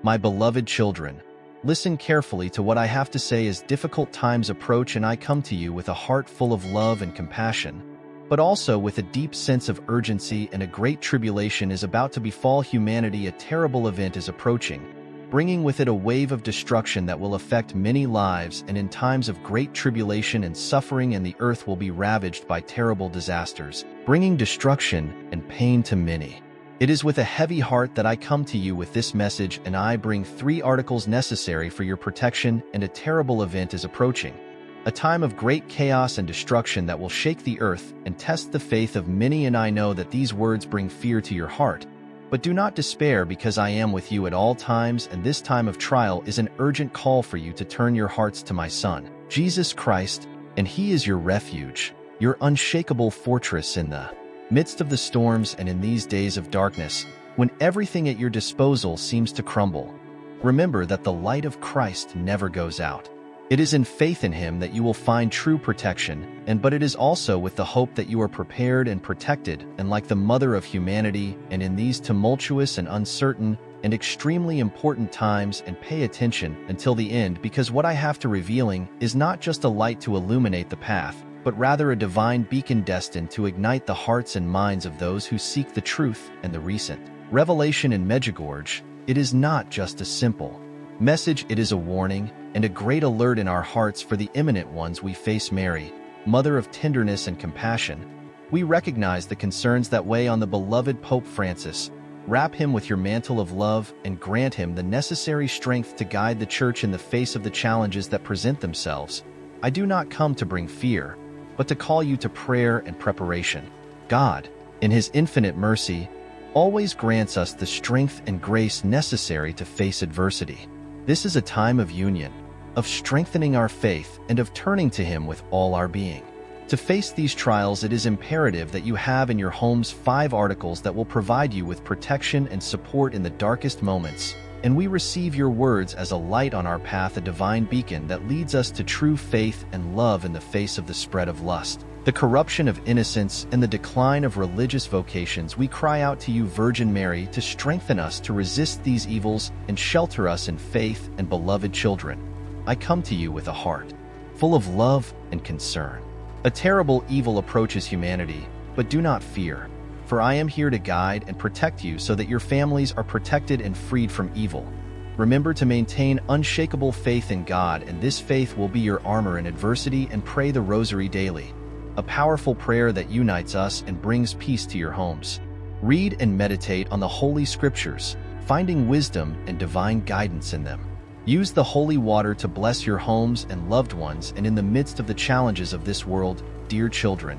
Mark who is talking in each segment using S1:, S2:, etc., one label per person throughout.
S1: My beloved children, listen carefully to what I have to say as difficult times approach and I come to you with a heart full of love and compassion, but also with a deep sense of urgency, and a great tribulation is about to befall humanity. A terrible event is approaching, bringing with it a wave of destruction that will affect many lives, and in times of great tribulation and suffering, and the earth will be ravaged by terrible disasters, bringing destruction and pain to many. It is with a heavy heart that I come to you with this message, and I bring 3 articles necessary for your protection. And a terrible event is approaching, a time of great chaos and destruction that will shake the earth and test the faith of many. And I know that these words bring fear to your heart, but do not despair, because I am with you at all times, and this time of trial is an urgent call for you to turn your hearts to my Son, Jesus Christ, and He is your refuge, your unshakable fortress in the midst of the storms and in these days of darkness, when everything at your disposal seems to crumble. Remember that the light of Christ never goes out. It is in faith in Him that you will find true protection, but it is also with the hope that you are prepared and protected, and like the mother of humanity, and in these tumultuous and uncertain and extremely important times. And pay attention until the end, because what I have to revealing is not just a light to illuminate the path, but rather a divine beacon destined to ignite the hearts and minds of those who seek the truth. And the recent revelation in Medjugorje, it is not just a simple message, it is a warning and a great alert in our hearts for the imminent ones we face. Mary, Mother of tenderness and compassion, we recognize the concerns that weigh on the beloved Pope Francis. Wrap him with your mantle of love and grant him the necessary strength to guide the Church in the face of the challenges that present themselves. I do not come to bring fear, but to call you to prayer and preparation. God, in His infinite mercy, always grants us the strength and grace necessary to face adversity. This is a time of union, of strengthening our faith, and of turning to Him with all our being. To face these trials, it is imperative that you have in your homes 5 articles that will provide you with protection and support in the darkest moments. And we receive your words as a light on our path, a divine beacon that leads us to true faith and love in the face of the spread of lust, the corruption of innocence, and the decline of religious vocations. We cry out to you, Virgin Mary, to strengthen us to resist these evils and shelter us in faith. And beloved children, I come to you with a heart full of love and concern. A terrible evil approaches humanity, but do not fear, for I am here to guide and protect you so that your families are protected and freed from evil. Remember to maintain unshakable faith in God, and this faith will be your armor in adversity. And pray the Rosary daily, a powerful prayer that unites us and brings peace to your homes. Read and meditate on the Holy Scriptures, finding wisdom and divine guidance in them. Use the holy water to bless your homes and loved ones. And in the midst of the challenges of this world, dear children,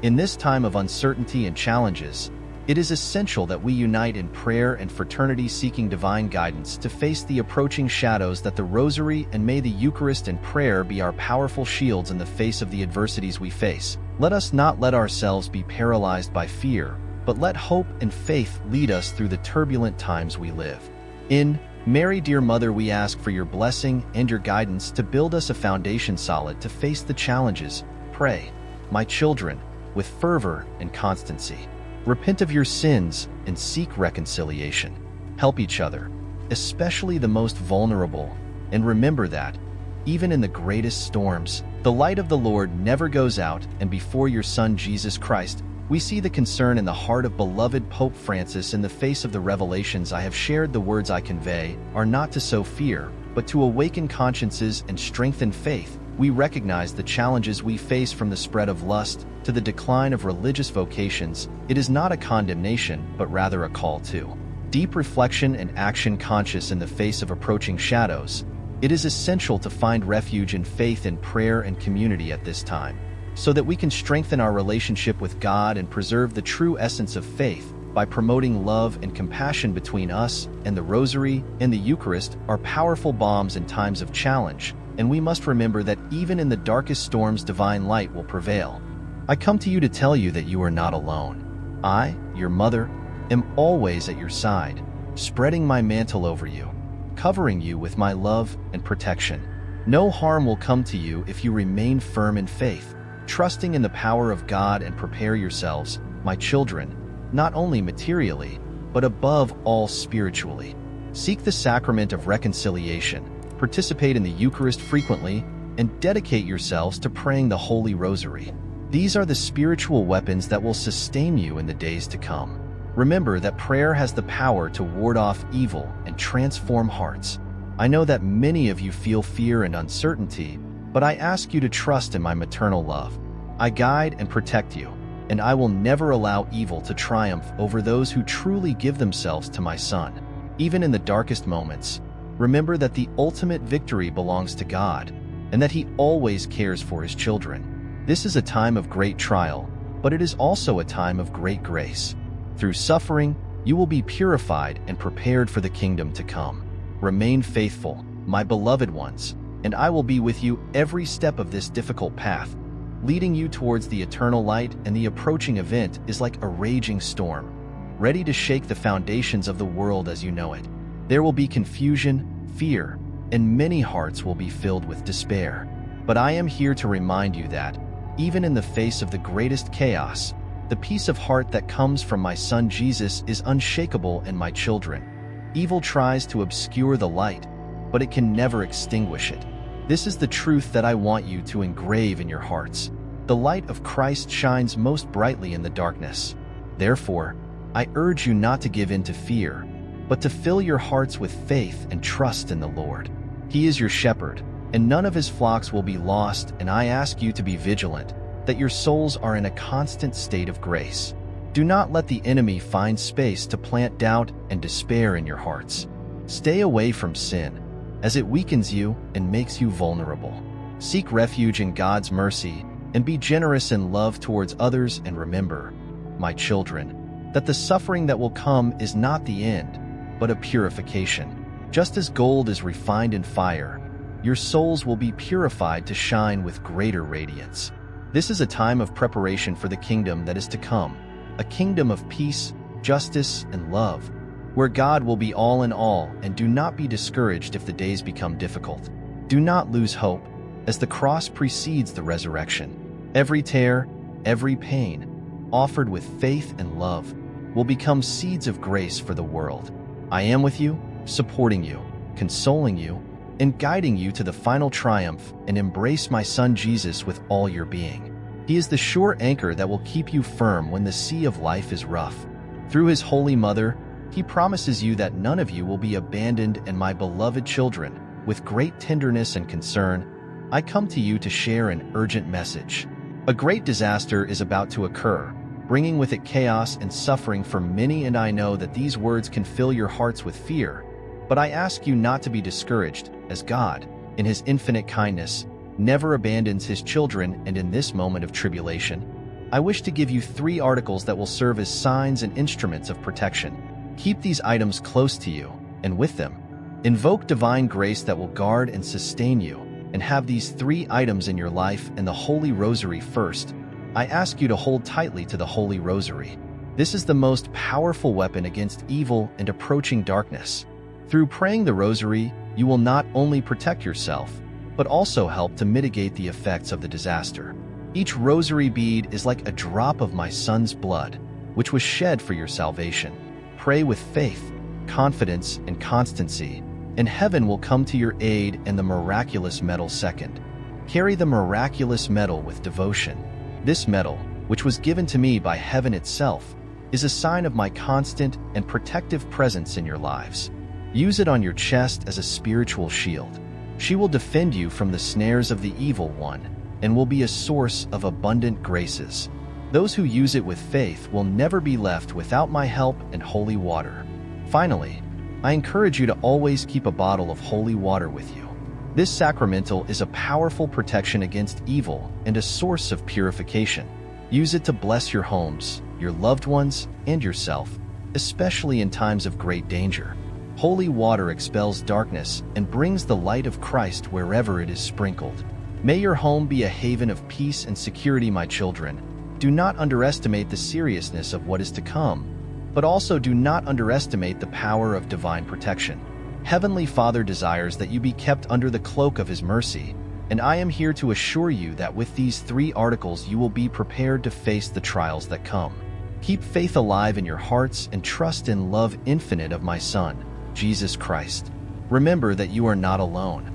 S1: in this time of uncertainty and challenges, it is essential that we unite in prayer and fraternity, seeking divine guidance to face the approaching shadows. That the Rosary and may the Eucharist and prayer be our powerful shields in the face of the adversities we face. Let us not let ourselves be paralyzed by fear, but let hope and faith lead us through the turbulent times we live in. Mary, dear Mother, we ask for your blessing and your guidance to build us a foundation solid to face the challenges. Pray, my children, with fervor and constancy. Repent of your sins and seek reconciliation. Help each other, especially the most vulnerable, and remember that, even in the greatest storms, the light of the Lord never goes out. And before your Son Jesus Christ, we see the concern in the heart of beloved Pope Francis. In the face of the revelations I have shared, the words I convey are not to sow fear, but to awaken consciences and strengthen faith. We recognize the challenges we face, from the spread of lust to the decline of religious vocations. It is not a condemnation, but rather a call to deep reflection and action. Conscious in the face of approaching shadows, it is essential to find refuge in faith, in prayer, and community at this time, so that we can strengthen our relationship with God and preserve the true essence of faith by promoting love and compassion between us. And the Rosary and the Eucharist are powerful balms in times of challenge, and we must remember that even in the darkest storms, divine light will prevail. I come to you to tell you that you are not alone. I, your mother, am always at your side, spreading my mantle over you, covering you with my love and protection. No harm will come to you if you remain firm in faith, trusting in the power of God. And prepare yourselves, my children, not only materially, but above all spiritually. Seek the sacrament of reconciliation, participate in the Eucharist frequently, and dedicate yourselves to praying the Holy Rosary. These are the spiritual weapons that will sustain you in the days to come. Remember that prayer has the power to ward off evil and transform hearts. I know that many of you feel fear and uncertainty, but I ask you to trust in my maternal love. I guide and protect you, and I will never allow evil to triumph over those who truly give themselves to my Son. Even in the darkest moments, remember that the ultimate victory belongs to God, and that He always cares for His children. This is a time of great trial, but it is also a time of great grace. Through suffering, you will be purified and prepared for the kingdom to come. Remain faithful, my beloved ones, and I will be with you every step of this difficult path, leading you towards the eternal light. And the approaching event is like a raging storm, ready to shake the foundations of the world as you know it. There will be confusion, fear, and many hearts will be filled with despair. But I am here to remind you that, even in the face of the greatest chaos, the peace of heart that comes from my Son Jesus is unshakable. And my children, evil tries to obscure the light, but it can never extinguish it. This is the truth that I want you to engrave in your hearts. The light of Christ shines most brightly in the darkness. Therefore, I urge you not to give in to fear, but to fill your hearts with faith and trust in the Lord. He is your shepherd, and none of His flocks will be lost. And I ask you to be vigilant, that your souls are in a constant state of grace. Do not let the enemy find space to plant doubt and despair in your hearts. Stay away from sin, as it weakens you and makes you vulnerable. Seek refuge in God's mercy and be generous in love towards others. And remember, my children, that the suffering that will come is not the end, but a purification. Just as gold is refined in fire, your souls will be purified to shine with greater radiance. This is a time of preparation for the kingdom that is to come, a kingdom of peace, justice, and love, where God will be all in all. And do not be discouraged if the days become difficult. Do not lose hope, as the cross precedes the resurrection. Every tear, every pain, offered with faith and love, will become seeds of grace for the world. I am with you, supporting you, consoling you, and guiding you to the final triumph. And embrace my Son Jesus with all your being. He is the sure anchor that will keep you firm when the sea of life is rough. Through His Holy Mother, He promises you that none of you will be abandoned. And my beloved children, with great tenderness and concern, I come to you to share an urgent message. A great disaster is about to occur, bringing with it chaos and suffering for many. And I know that these words can fill your hearts with fear, but I ask you not to be discouraged, as God, in His infinite kindness, never abandons His children. And in this moment of tribulation, I wish to give you 3 articles that will serve as signs and instruments of protection. Keep these items close to you, and with them, invoke divine grace that will guard and sustain you. And have these 3 items in your life and the Holy Rosary first. I ask you to hold tightly to the Holy Rosary. This is the most powerful weapon against evil and approaching darkness. Through praying the Rosary, you will not only protect yourself, but also help to mitigate the effects of the disaster. Each Rosary bead is like a drop of my Son's blood, which was shed for your salvation. Pray with faith, confidence, and constancy, and heaven will come to your aid. And the miraculous medal second. Carry the miraculous medal with devotion. This medal, which was given to me by heaven itself, is a sign of my constant and protective presence in your lives. Use it on your chest as a spiritual shield. She will defend you from the snares of the evil one and will be a source of abundant graces. Those who use it with faith will never be left without my help and holy water. Finally, I encourage you to always keep a bottle of holy water with you. This sacramental is a powerful protection against evil and a source of purification. Use it to bless your homes, your loved ones, and yourself, especially in times of great danger. Holy water expels darkness and brings the light of Christ wherever it is sprinkled. May your home be a haven of peace and security, my children. Do not underestimate the seriousness of what is to come, but also do not underestimate the power of divine protection. Heavenly Father desires that you be kept under the cloak of His mercy, and I am here to assure you that with these 3 articles you will be prepared to face the trials that come. Keep faith alive in your hearts and trust in love infinite of my Son. Jesus Christ. Remember that you are not alone.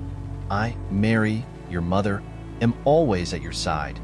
S1: I, Mary, your mother, am always at your side,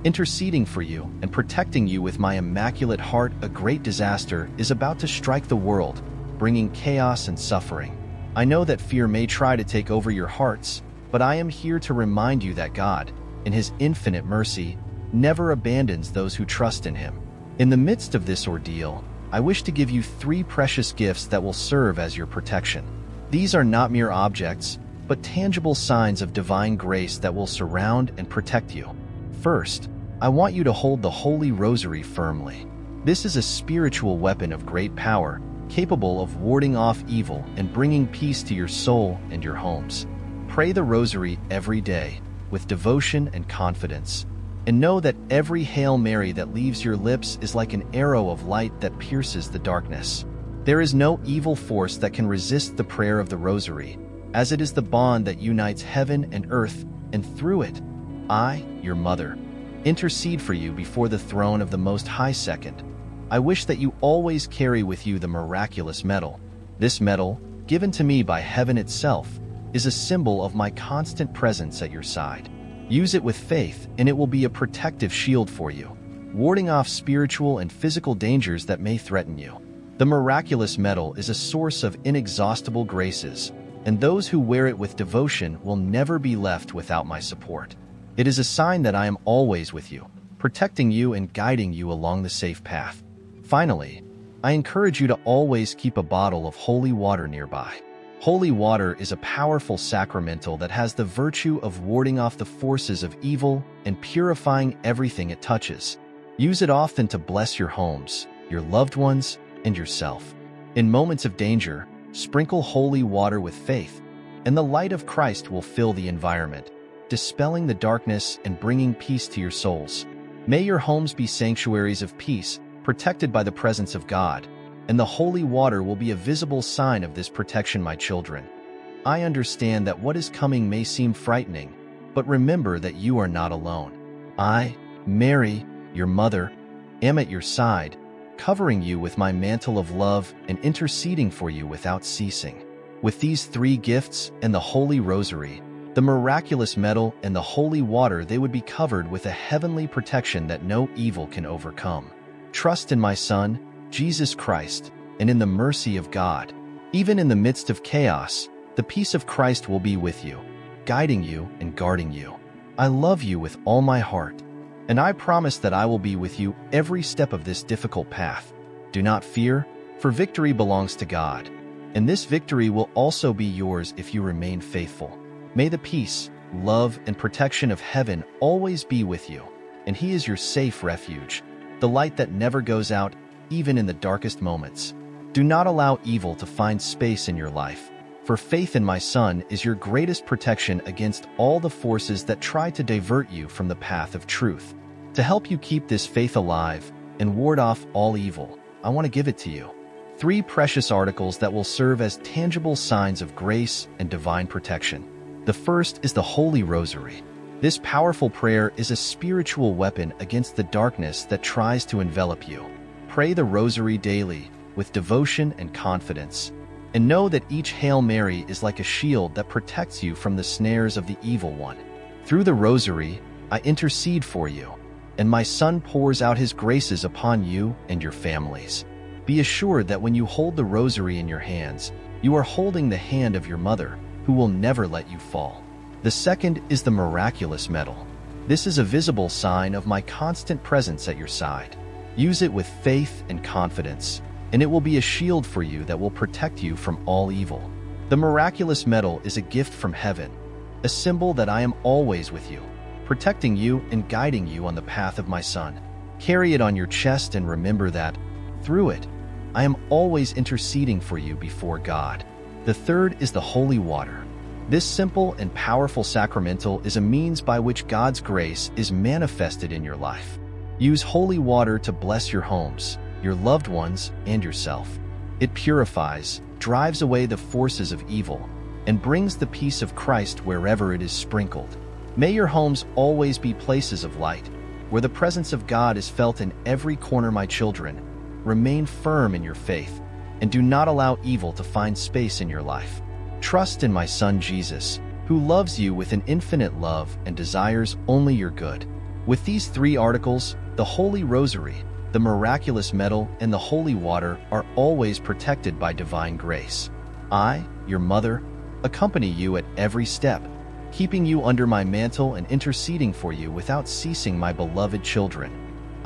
S1: interceding for you and protecting you with my immaculate heart. A great disaster is about to strike the world, bringing chaos and suffering. I know that fear may try to take over your hearts, but I am here to remind you that God, in His infinite mercy, never abandons those who trust in Him. In the midst of this ordeal, I wish to give you 3 precious gifts that will serve as your protection. These are not mere objects, but tangible signs of divine grace that will surround and protect you. First, I want you to hold the Holy Rosary firmly. This is a spiritual weapon of great power, capable of warding off evil and bringing peace to your soul and your homes. Pray the Rosary every day, with devotion and confidence, and know that every Hail Mary that leaves your lips is like an arrow of light that pierces the darkness. There is no evil force that can resist the prayer of the Rosary, as it is the bond that unites heaven and earth, and through it, I, your mother, intercede for you before the throne of the Most High. Second, I wish that you always carry with you the miraculous medal. This medal, given to me by heaven itself, is a symbol of my constant presence at your side. Use it with faith, and it will be a protective shield for you, warding off spiritual and physical dangers that may threaten you. The miraculous medal is a source of inexhaustible graces, and those who wear it with devotion will never be left without my support. It is a sign that I am always with you, protecting you and guiding you along the safe path. Finally, I encourage you to always keep a bottle of holy water nearby. Holy water is a powerful sacramental that has the virtue of warding off the forces of evil and purifying everything it touches. Use it often to bless your homes, your loved ones, and yourself. In moments of danger, sprinkle holy water with faith, and the light of Christ will fill the environment, dispelling the darkness and bringing peace to your souls. May your homes be sanctuaries of peace, protected by the presence of God, and the holy water will be a visible sign of this protection, my children. I understand that what is coming may seem frightening, but remember that you are not alone. I, Mary, your mother, am at your side, covering you with my mantle of love and interceding for you without ceasing. With these 3 gifts and the Holy Rosary, the miraculous medal and the holy water, they would be covered with a heavenly protection that no evil can overcome. Trust in my Son, Jesus Christ, and in the mercy of God. Even in the midst of chaos, the peace of Christ will be with you, guiding you and guarding you. I love you with all my heart, and I promise that I will be with you every step of this difficult path. Do not fear, for victory belongs to God, and this victory will also be yours if you remain faithful. May the peace, love, and protection of heaven always be with you, and He is your safe refuge, the light that never goes out, even in the darkest moments. Do not allow evil to find space in your life, for faith in my Son is your greatest protection against all the forces that try to divert you from the path of truth. To help you keep this faith alive and ward off all evil, I want to give it to you. 3 precious articles that will serve as tangible signs of grace and divine protection. The first is the Holy Rosary. This powerful prayer is a spiritual weapon against the darkness that tries to envelop you. Pray the Rosary daily with devotion and confidence, and know that each Hail Mary is like a shield that protects you from the snares of the evil one. Through the Rosary, I intercede for you, and my Son pours out His graces upon you and your families. Be assured that when you hold the Rosary in your hands, you are holding the hand of your mother, who will never let you fall. The second is the miraculous medal. This is a visible sign of my constant presence at your side. Use it with faith and confidence, and it will be a shield for you that will protect you from all evil. The miraculous medal is a gift from heaven, a symbol that I am always with you, protecting you and guiding you on the path of my Son. Carry it on your chest and remember that, through it, I am always interceding for you before God. The third is the holy water. This simple and powerful sacramental is a means by which God's grace is manifested in your life. Use holy water to bless your homes, your loved ones, and yourself. It purifies, drives away the forces of evil, and brings the peace of Christ wherever it is sprinkled. May your homes always be places of light, where the presence of God is felt in every corner. My children, remain firm in your faith, and do not allow evil to find space in your life. Trust in my Son Jesus, who loves you with an infinite love and desires only your good. With these 3 articles, the Holy Rosary, the miraculous medal, and the holy water are always protected by divine grace. I, your mother, accompany you at every step, keeping you under my mantle and interceding for you without ceasing, my beloved children.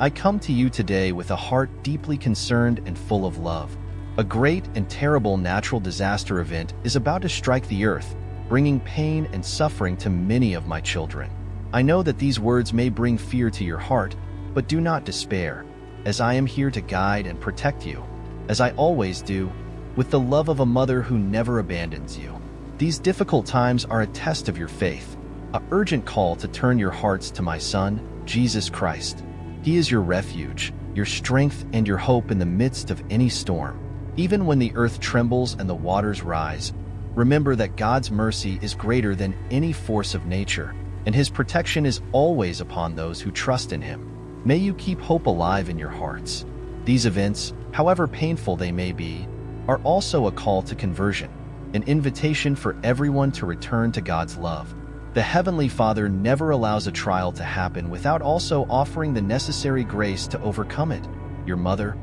S1: I come to you today with a heart deeply concerned and full of love. A great and terrible natural disaster event is about to strike the earth, bringing pain and suffering to many of my children. I know that these words may bring fear to your heart, but do not despair, as I am here to guide and protect you, as I always do, with the love of a mother who never abandons you. These difficult times are a test of your faith, an urgent call to turn your hearts to my Son, Jesus Christ. He is your refuge, your strength, and your hope in the midst of any storm. Even when the earth trembles and the waters rise, remember that God's mercy is greater than any force of nature, and His protection is always upon those who trust in Him. May you keep hope alive in your hearts. These events, however painful they may be, are also a call to conversion, an invitation for everyone to return to God's love. The Heavenly Father never allows a trial to happen without also offering the necessary grace to overcome it. Your mother,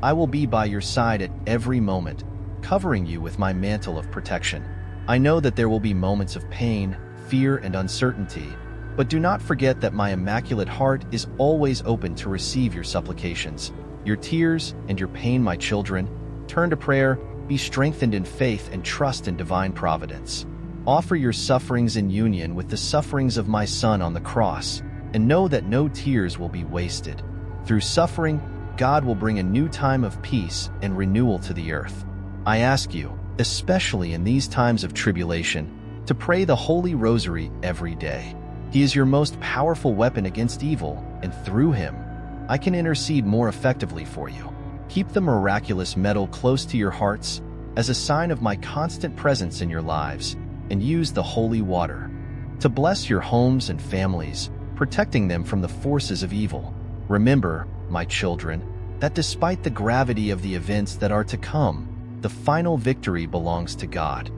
S1: I will be by your side at every moment, covering you with my mantle of protection. I know that there will be moments of pain, fear, and uncertainty, but do not forget that my Immaculate Heart is always open to receive your supplications, your tears, and your pain, my children. Turn to prayer, be strengthened in faith, and trust in divine providence. Offer your sufferings in union with the sufferings of my Son on the cross, and know that no tears will be wasted. Through suffering, God will bring a new time of peace and renewal to the earth. I ask you, especially in these times of tribulation, to pray the Holy Rosary every day. He is your most powerful weapon against evil, and through him, I can intercede more effectively for you. Keep the miraculous medal close to your hearts as a sign of my constant presence in your lives, and use the holy water to bless your homes and families, protecting them from the forces of evil. Remember, my children, that despite the gravity of the events that are to come, the final victory belongs to God.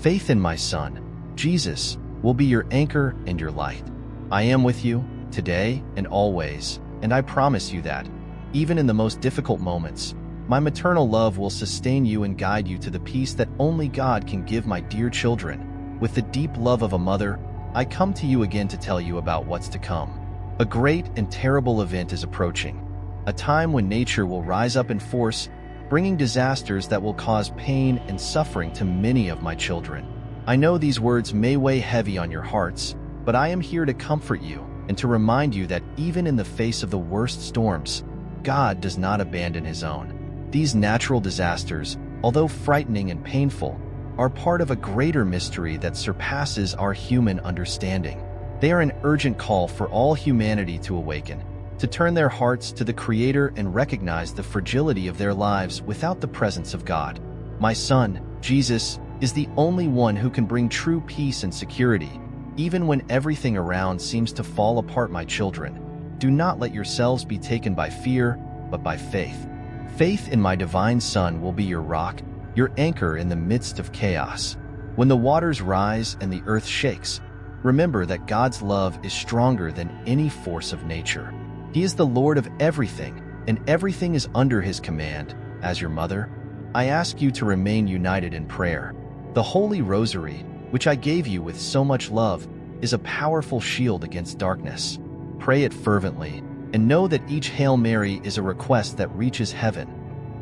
S1: Faith in my Son, Jesus, will be your anchor and your light. I am with you, today and always, and I promise you that, even in the most difficult moments, my maternal love will sustain you and guide you to the peace that only God can give, my dear children. With the deep love of a mother, I come to you again to tell you about what's to come. A great and terrible event is approaching, a time when nature will rise up in force, bringing disasters that will cause pain and suffering to many of my children. I know these words may weigh heavy on your hearts, but I am here to comfort you and to remind you that even in the face of the worst storms, God does not abandon his own. These natural disasters, although frightening and painful, are part of a greater mystery that surpasses our human understanding. They are an urgent call for all humanity to awaken, to turn their hearts to the Creator and recognize the fragility of their lives without the presence of God. My Son, Jesus, is the only one who can bring true peace and security, even when everything around seems to fall apart. My children, do not let yourselves be taken by fear, but by faith. Faith in my divine Son will be your rock, your anchor in the midst of chaos. When the waters rise and the earth shakes, remember that God's love is stronger than any force of nature. He is the Lord of everything, and everything is under his command. As your mother, I ask you to remain united in prayer. The Holy Rosary, which I gave you with so much love, is a powerful shield against darkness. Pray it fervently, and know that each Hail Mary is a request that reaches heaven,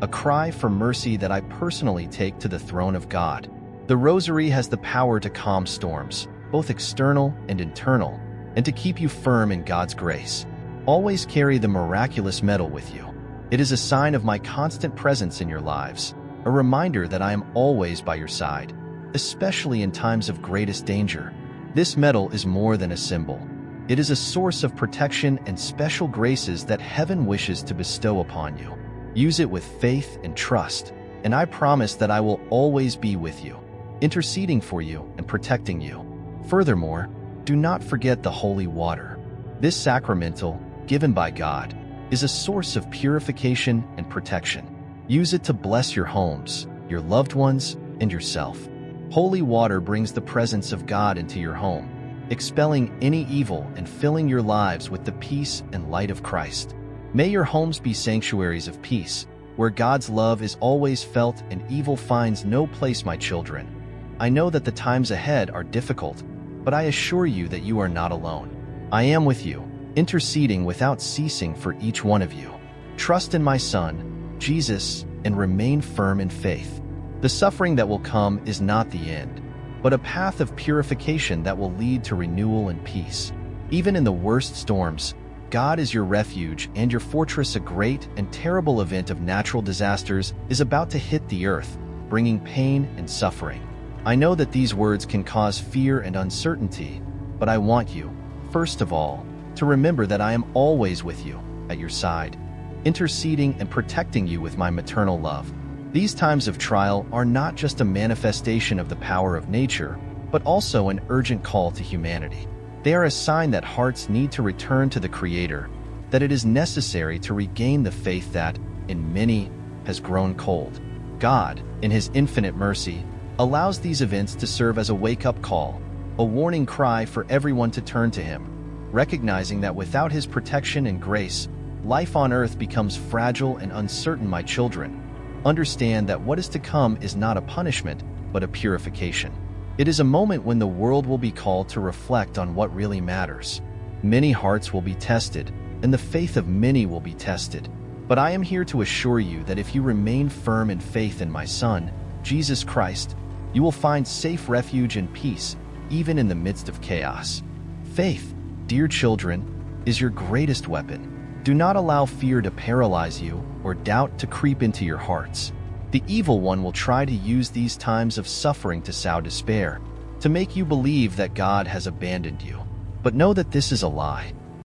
S1: a cry for mercy that I personally take to the throne of God. The Rosary has the power to calm storms, both external and internal, and to keep you firm in God's grace. Always carry the miraculous medal with you. It is a sign of my constant presence in your lives, a reminder that I am always by your side, especially in times of greatest danger. This medal is more than a symbol. It is a source of protection and special graces that heaven wishes to bestow upon you. Use it with faith and trust, and I promise that I will always be with you, interceding for you and protecting you. Furthermore, do not forget the holy water. This sacramental, given by God, is a source of purification and protection. Use it to bless your homes, your loved ones, and yourself. Holy water brings the presence of God into your home, expelling any evil and filling your lives with the peace and light of Christ. May your homes be sanctuaries of peace, where God's love is always felt and evil finds no place, my children. I know that the times ahead are difficult, but I assure you that you are not alone. I am with you, interceding without ceasing for each one of you. Trust in my Son, Jesus, and remain firm in faith. The suffering that will come is not the end, but a path of purification that will lead to renewal and peace. Even in the worst storms, God is your refuge and your fortress. A great and terrible event of natural disasters is about to hit the earth, bringing pain and suffering. I know that these words can cause fear and uncertainty, but I want you, first of all, to remember that I am always with you, at your side, interceding and protecting you with my maternal love. These times of trial are not just a manifestation of the power of nature, but also an urgent call to humanity. They are a sign that hearts need to return to the Creator, that it is necessary to regain the faith that, in many, has grown cold. God, in His infinite mercy, allows these events to serve as a wake-up call, a warning cry for everyone to turn to Him, recognizing that without His protection and grace, life on earth becomes fragile and uncertain. My children, understand that what is to come is not a punishment, but a purification. It is a moment when the world will be called to reflect on what really matters. Many hearts will be tested, and the faith of many will be tested. But I am here to assure you that if you remain firm in faith in my Son, Jesus Christ, you will find safe refuge and peace, even in the midst of chaos. Faith, dear children, is your greatest weapon. Do not allow fear to paralyze you or doubt to creep into your hearts. The evil one will try to use these times of suffering to sow despair, to make you believe that God has abandoned you. But know that this is a lie.